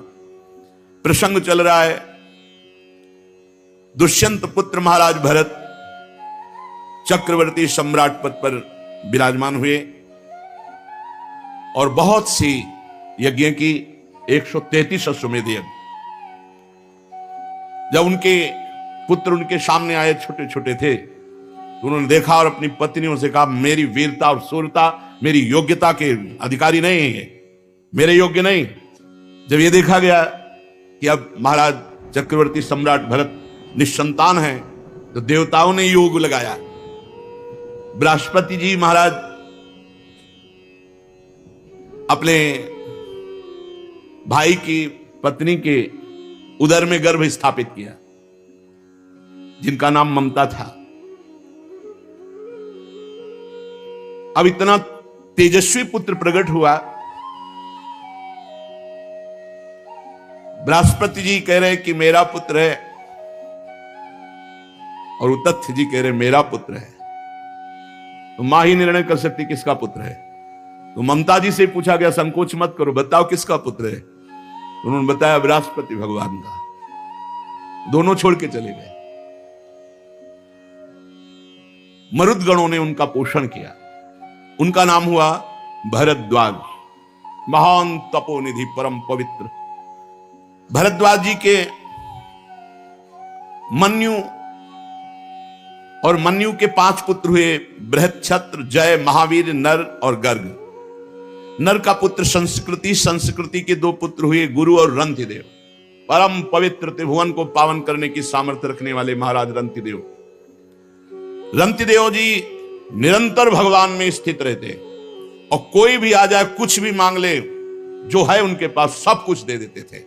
प्रसंग चल रहा है, दुष्यंत पुत्र महाराज भरत चक्रवर्ती सम्राट पद पर विराजमान हुए और बहुत सी यज्ञ की, 133 अश्वमेध यज्ञ। जब उनके पुत्र उनके सामने आए, छोटे छोटे थे, तो उन्होंने देखा और अपनी पत्नियों से कहा, मेरी वीरता और शूरता मेरी योग्यता के अधिकारी नहीं है, मेरे योग्य नहीं। जब यह देखा गया कि अब महाराज चक्रवर्ती सम्राट भरत निसंतान हैं, तो देवताओं ने योग लगाया। बृहस्पति जी महाराज अपने भाई की पत्नी के उदर में गर्भ स्थापित किया, जिनका नाम ममता था। अब इतना तेजस्वी पुत्र प्रकट हुआ। बृहस्पति जी कह रहे कि मेरा पुत्र है, और उतथ्य जी कह रहे मेरा पुत्र है। तो मां ही निर्णय कर सकती किसका पुत्र है। तो ममता जी से पूछा गया, संकोच मत करो, बताओ किसका पुत्र है। तो उन्होंने बताया बृहस्पति भगवान का। दोनों छोड़ के चले गए। मरुदगणों ने उनका पोषण किया। उनका नाम हुआ भरद्वाज, महान तपोनिधि, परम पवित्र। भरद्वाज जी के मन्यु और मन्यु के 5 पुत्र हुए, बृहच्छत्र, जय, महावीर, नर और गर्ग। नर का पुत्र संस्कृति, संस्कृति के 2 पुत्र हुए, गुरु और रंतिदेव। परम पवित्र त्रिभुवन को पावन करने की सामर्थ्य रखने वाले महाराज रंतिदेव। रंतिदेव जी निरंतर भगवान में स्थित रहते, और कोई भी आ जाए, कुछ भी मांग ले, जो है उनके पास सब कुछ दे देते थे।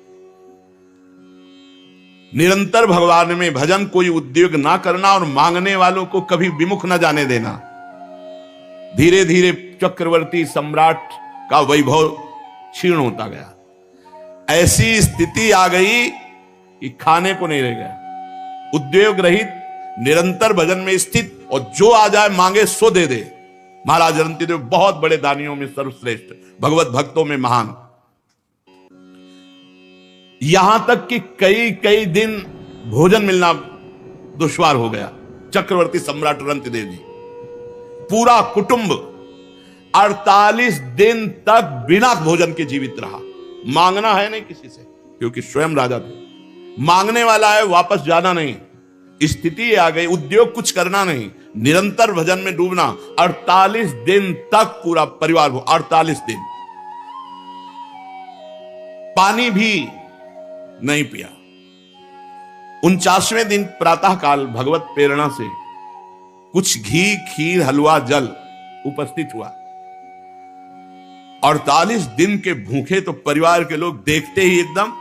निरंतर भगवान में भजन, कोई उद्योग ना करना, और मांगने वालों को कभी विमुख न जाने देना। धीरे धीरे चक्रवर्ती सम्राट का वैभव क्षीण होता गया। ऐसी स्थिति आ गई कि खाने को नहीं रह गया। उद्योग रहित, निरंतर भजन में स्थित, और जो आ जाए मांगे सो दे दे। महाराज रंतिदेव बहुत बड़े दानियों में सर्वश्रेष्ठ, भगवत भक्तों में महान। यहां तक कि कई कई दिन भोजन मिलना दुश्वार हो गया। चक्रवर्ती सम्राट रंतिदेव जी, पूरा कुटुंब 48 दिन तक बिना भोजन के जीवित रहा। मांगना है नहीं किसी से, क्योंकि स्वयं राजा थे। मांगने वाला है, वापस जाना नहीं। स्थिति आ गई, उद्योग कुछ करना नहीं, निरंतर भजन में डूबना। 48 दिन तक पूरा परिवार, 48 दिन पानी भी नहीं पिया। 49वें दिन प्रातः काल भगवत प्रेरणा से कुछ घी, खीर, हलवा, जल उपस्थित हुआ। 48 दिन के भूखे तो परिवार के लोग देखते ही एकदम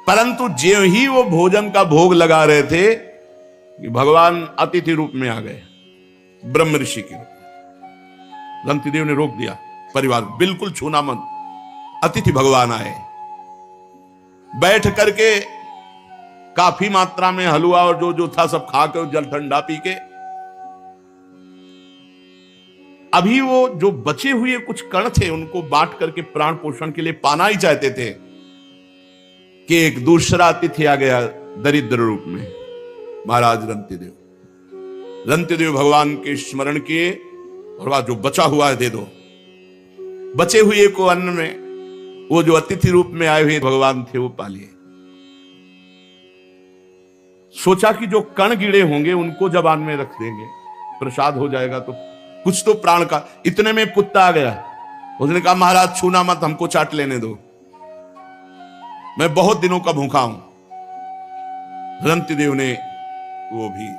परंतु ज्यों ही वो भोजन का भोग लगा रहे थे कि भगवान अतिथि रूप में आ गए, ब्रह्म ऋषि के रूप में। रंतिदेव ने रोक दिया, परिवार बिल्कुल छूना मत, अतिथि भगवान आए। बैठ करके काफी मात्रा में हलवा और जो जो था सब खा के, जल ठंडा पी के, अभी वो जो बचे हुए कुछ कण थे उनको बांट करके प्राण पोषण के लिए पाना ही चाहते थे कि एक दूसरा अतिथि आ गया दरिद्र रूप में, महाराज रंतिदेव। रंतिदेव भगवान के स्मरण किए और वह जो बचा हुआ है दे दो। बचे हुए को अन्न में वो जो अतिथि रूप में आए हुए भगवान थे वो पा लिए। सोचा कि जो कण गिरे होंगे उनको जब अन्न में रख देंगे, प्रसाद हो जाएगा तो कुछ तो प्राण का। इतने में कुत्ता आ गया, उसने कहा महाराज छूना मत, हमको चाट लेने दो, मैं बहुत दिनों का भूखा हूं। रंतिदेव ने वो भी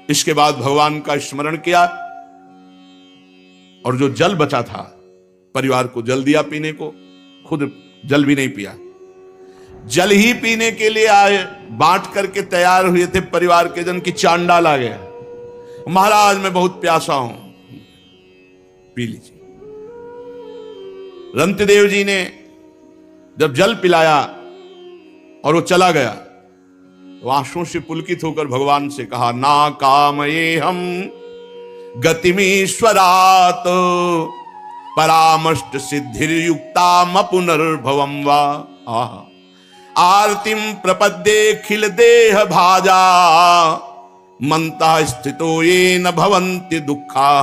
इसके बाद भगवान का स्मरण किया और जो जल बचा था परिवार को जल दिया पीने को, खुद जल भी नहीं पिया। जल ही पीने के लिए आए, बांट करके तैयार हुए थे परिवार के जन की चांडाल आ गया, महाराज मैं बहुत प्यासा हूं, पी लीजिए। रंतिदेव जी ने जब जल पिलाया और वो चला गया, तो आंसुओं से पुलकित होकर भगवान से कहा, ना कामये हम गतिमीश्वरात परामष्ट सिद्धिर्युक्ता पुनर्भवम वा आरतिम प्रपद्ये खिल देह भाजा मंता स्थितो ये न भवन्ति दुखा।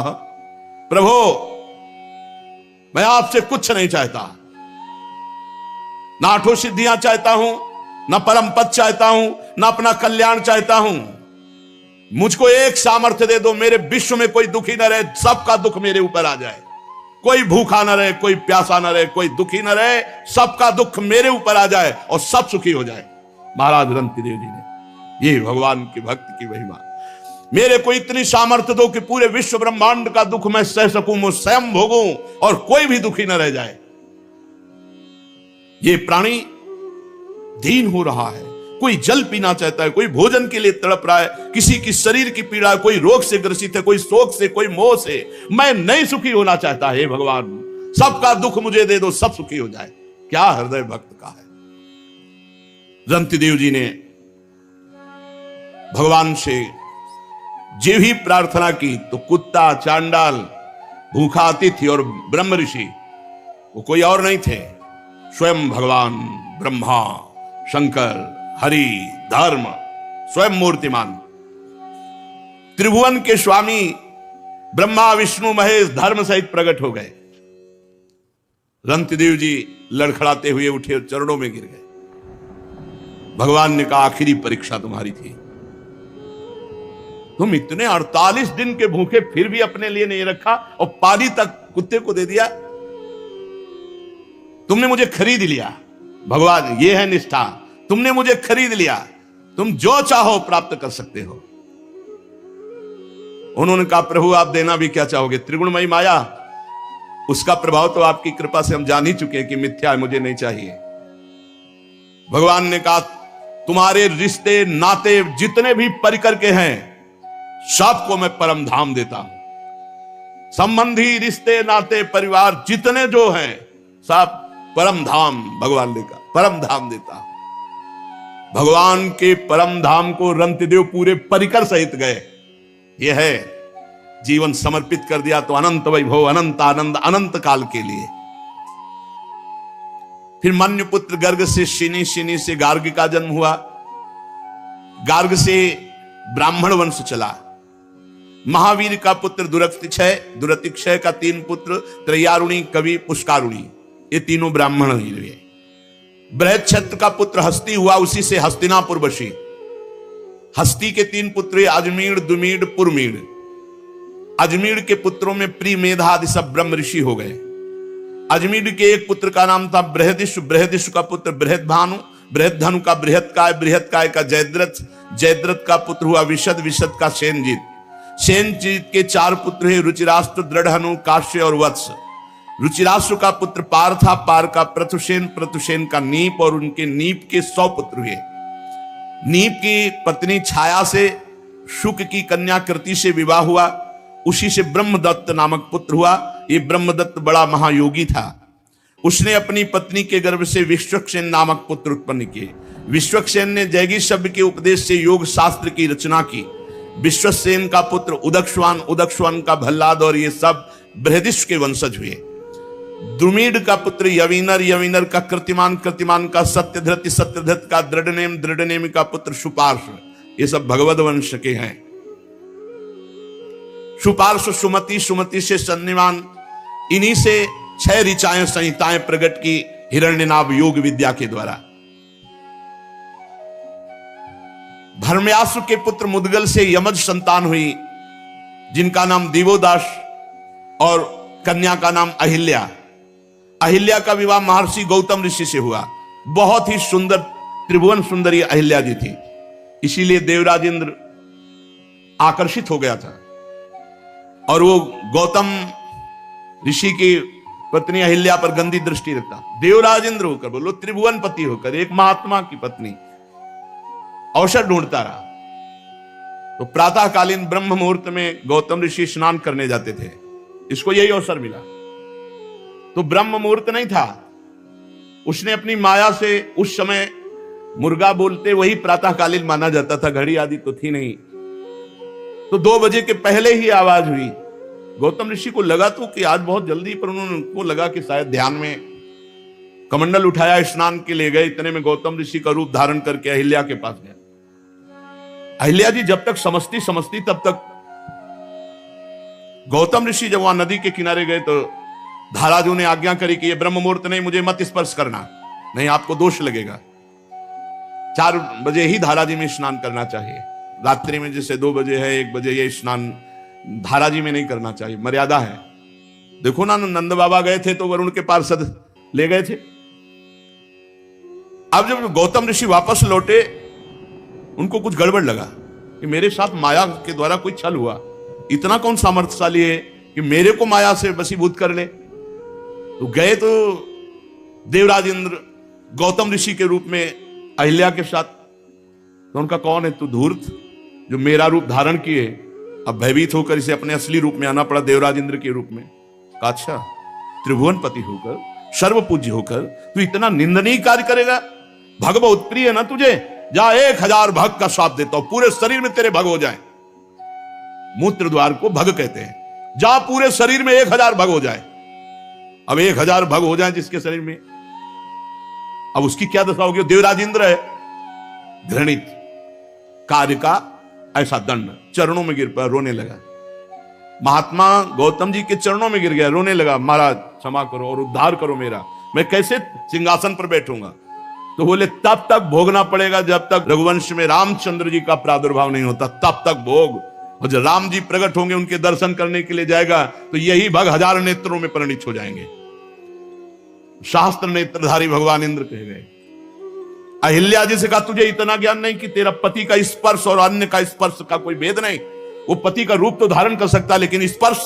प्रभो मैं आपसे कुछ नहीं चाहता, ना आठों सिद्धियां चाहता हूं, ना परम पद चाहता हूं, ना अपना कल्याण चाहता हूं। मुझको एक सामर्थ्य दे दो, मेरे विश्व में कोई दुखी न रहे, सबका दुख मेरे ऊपर आ जाए। कोई भूखा न रहे, कोई प्यासा न रहे, कोई दुखी न रहे, सबका दुख मेरे ऊपर आ जाए और सब सुखी हो जाए। महाराज रंतिदेव जी ने, ये भगवान की भक्ति की महिमा। मेरे को इतनी सामर्थ्य दो कि पूरे विश्व ब्रह्मांड का दुख मैं सह सकूं, मैं स्वयं भोगूं और कोई भी दुखी न रह जाए। ये प्राणी दीन हो रहा है, कोई जल पीना चाहता है, कोई भोजन के लिए तड़प रहा है, किसी की शरीर की पीड़ा, कोई रोग से ग्रसित है, कोई शोक से, कोई मोह से। मैं नहीं सुखी होना चाहता है भगवान, सबका दुख मुझे दे दो, सब सुखी हो जाए। क्या हृदय भक्त का है। रंतिदेव जी ने भगवान से जो ही प्रार्थना की तो कुत्ता, चांडाल, भूखा अतिथि और ब्रह्म ऋषि, वो कोई और नहीं थे, स्वयं भगवान ब्रह्मा, शंकर, हरि, धर्म, स्वयं मूर्तिमान, त्रिभुवन के स्वामी ब्रह्मा, विष्णु, महेश धर्म सहित प्रकट हो गए। रंतिदेव जी लड़खड़ाते हुए उठे और चरणों में गिर गए। भगवान ने कहा, आखिरी परीक्षा तुम्हारी थी, तुम इतने 48 दिन के भूखे फिर भी अपने लिए नहीं रखा और पानी तक कुत्ते को दे दिया। तुमने मुझे खरीद लिया भगवान, ये है निष्ठा, तुमने मुझे खरीद लिया, तुम जो चाहो प्राप्त कर सकते हो। उन्होंने कहा, प्रभु आप देना भी क्या चाहोगे? त्रिगुणमयी माया, उसका प्रभाव तो आपकी कृपा से हम जान ही चुके हैं कि मिथ्या है, मुझे नहीं चाहिए। भगवान ने कहा, तुम्हारे रिश्ते नाते जितने भी परिकर के हैं सबको मैं परम धाम देता हूं। संबंधी, रिश्ते, नाते, परिवार जितने जो हैं सब परम धाम भगवान ने कहा, परम धाम देता हूं। भगवान के परम धाम को रंतिदेव पूरे परिकर सहित गए। यह है जीवन समर्पित कर दिया तो अनंत वैभव, अनंत आनंद, अनंत काल के लिए। फिर मन्युपुत्र गर्ग से शिनी, शिनी से गार्ग का जन्म हुआ, गार्ग से ब्राह्मण वंश चला। महावीर का पुत्र दुरतिक्षय, दुरतिक्षय का 3 पुत्र त्रयारुणी, कवि, पुष्कारुणी, ये तीनों ब्राह्मण ही हुए। बृहच्छत्र का पुत्र हस्ती हुआ, उसी से हस्तिनापुर बसी। हस्ती के 3 पुत्र अजमीर, दुमीड, पुरमीड। अजमीर के पुत्रों में प्री, मेधा आदि सब ब्रह्म ऋषि हो गए। अजमीर के एक पुत्र का नाम था बृहदिष्य, बृहदिष्य का पुत्र बृहदभानु, बृहदधनु का बृहत्काय, बृहत्काय का जयद्रथ, जयद्रथ का पुत्र हुआ विशद, विशद का सेनजीत। सेनजीत के 4 पुत्र हैं रुचिराष्ट्र, दृढ़हनु, काश्य और वत्स। रुचिरासु का पुत्र पार था, पार का प्रथुसेन, प्रथुसेन का नीप, और उनके नीप के 100 पुत्र हुए। नीप की पत्नी छाया से शुक की कन्या कृति से विवाह हुआ, उसी से ब्रह्मदत्त नामक पुत्र हुआ। ये ब्रह्मदत्त बड़ा महायोगी था। उसने अपनी पत्नी के गर्भ से विश्वक्सेन नामक पुत्र उत्पन्न किए। विश्वक्सेन ने जैगी शब्द के उपदेश से योग शास्त्र की रचना की। विश्वसेन का पुत्र उदक्षवान, उदक्षवान का भल्लाद, और ये सब बृहदिश के वंशज हुए। द्रुमीड का पुत्र यविनर, यविनर का कृतिमान, कृतिमान का सत्यधृत, सत्यधृत का दृढ़नेम, दृढ़नेम का पुत्र सुपार्श। ये सब भगवद वंश के हैं। सुपार्श सुमति, सुमति से सन्निमान। इन्हीं से 6 ऋचाएं संहिताएं प्रकट की हिरण्यनाभ योग विद्या के द्वारा। धर्मयासु के पुत्र मुदगल से यमज संतान हुई, जिनका नाम दिवोदास, और कन्या का नाम अहिल्या। अहिल्या का विवाह महर्षि गौतम ऋषि से हुआ। बहुत ही सुंदर, त्रिभुवन सुंदरी अहिल्या जी थी, इसीलिए देवराज इंद्र आकर्षित हो गया था, और वो गौतम ऋषि की पत्नी अहिल्या पर गंदी दृष्टि रखता। देवराज इंद्र होकर, बोलो त्रिभुवन पति होकर, एक महात्मा की पत्नी, अवसर ढूंढता रहा। तो प्रातःकालीन ब्रह्म मुहूर्त में गौतम ऋषि स्नान करने जाते थे, इसको यही अवसर मिला। तो ब्रह्म मुहूर्त नहीं था, उसने अपनी माया से, उस समय मुर्गा बोलते वही प्रातःकालीन माना जाता था, घड़ी आदि तो थी नहीं। तो 2 बजे के पहले ही आवाज हुई। गौतम ऋषि को लगा तो कि आज बहुत जल्दी, पर उनको लगा कि शायद ध्यान में, कमंडल उठाया, स्नान के लिए गए। इतने में गौतम ऋषि का रूप धारण करके अहिल्या के पास गया। अहिल्या जी जब तक समझती तब तक गौतम ऋषि जब वहां नदी के किनारे गए तो धाराजू ने आज्ञा करी कि ये ब्रह्म मुहूर्त नहीं, मुझे मत स्पर्श करना, नहीं आपको दोष लगेगा। 4 बजे ही धारा जी में स्नान करना चाहिए। रात्रि में जैसे 2 बजे है, 1 बजे, ये स्नान धारा जी में नहीं करना चाहिए, मर्यादा है। देखो ना, नंद बाबा गए थे तो वरुण के पार्षद ले गए थे। अब जब गौतम ऋषि वापस लौटे, उनको कुछ गड़बड़ लगा कि मेरे साथ माया के द्वारा कोई छल हुआ। इतना कौन सामर्थ्यशाली है कि मेरे को माया से वशीभूत कर ले। तो गए तो देवराज इंद्र गौतम ऋषि के रूप में अहिल्या के साथ। तो उनका, कौन है तू धूर्त, जो मेरा रूप धारण किए? अब भयभीत होकर इसे अपने असली रूप में आना पड़ा, देवराज इंद्र के रूप में। कहा, अच्छा त्रिभुवनपति होकर, सर्वपूज्य होकर तू इतना निंदनीय कार्य करेगा? भग बहुत प्रिय है ना तुझे, जा 1000 भग का श्राप देता हूं, पूरे शरीर में तेरे भग हो जाए। मूत्र द्वार को भग कहते हैं। जा पूरे शरीर में 1000 भग हो जाए। अब 1000 भग हो जाए जिसके शरीर में, अब उसकी क्या दशा होगी? देवराज इंद्र है, घृणित कार्य का ऐसा दंड, चरणों में गिर पर रोने लगा। महात्मा गौतम जी के चरणों में गिर गया, रोने लगा, महाराज क्षमा करो और उद्धार करो मेरा, मैं कैसे सिंहासन पर बैठूंगा? तो बोले तब तक भोगना पड़ेगा जब तक रघुवंश में रामचंद्र जी का प्रादुर्भाव नहीं होता, तब तक भोग। और जब राम जी प्रकट होंगे, उनके दर्शन करने के लिए जाएगा, तो यही भग 1000 नेत्रों में परिणित हो जाएंगे। शास्त्र नेत्रधारी भगवान इंद्र कह गए। अहिल्या जी से कहा, तुझे इतना ज्ञान नहीं कि तेरा पति का स्पर्श और अन्य का स्पर्श का कोई भेद नहीं? वो पति का रूप तो धारण कर सकता, लेकिन स्पर्श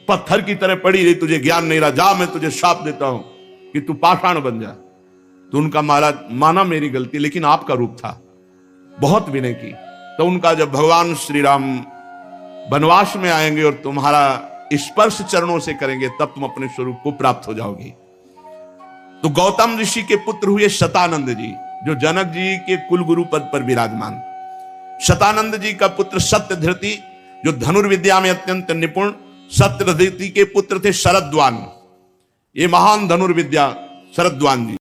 पत्थर की तरह पड़ी रही, तुझे ज्ञान नहीं रहा। जा, मैं तुझे शाप देता हूं कि तू पाषाण बन जा। तो उनका महाराज, माना मेरी गलती, लेकिन आपका रूप था, बहुत विनय की। तो उनका, जब भगवान श्री राम वनवास में आएंगे और तुम्हारा स्पर्श चरणों से करेंगे, तब तुम अपने स्वरूप को प्राप्त हो जाओगे। तो गौतम ऋषि के पुत्र हुए शतानंद जी, जो जनक जी के कुल गुरु पद पर विराजमान। शतानंद जी का पुत्र सत्यधृति, जो धनुर्विद्या में अत्यंत निपुण। सत्यधृति के पुत्र थे शरद्वान, ये महान धनुर्विद्या शरद्वान जी।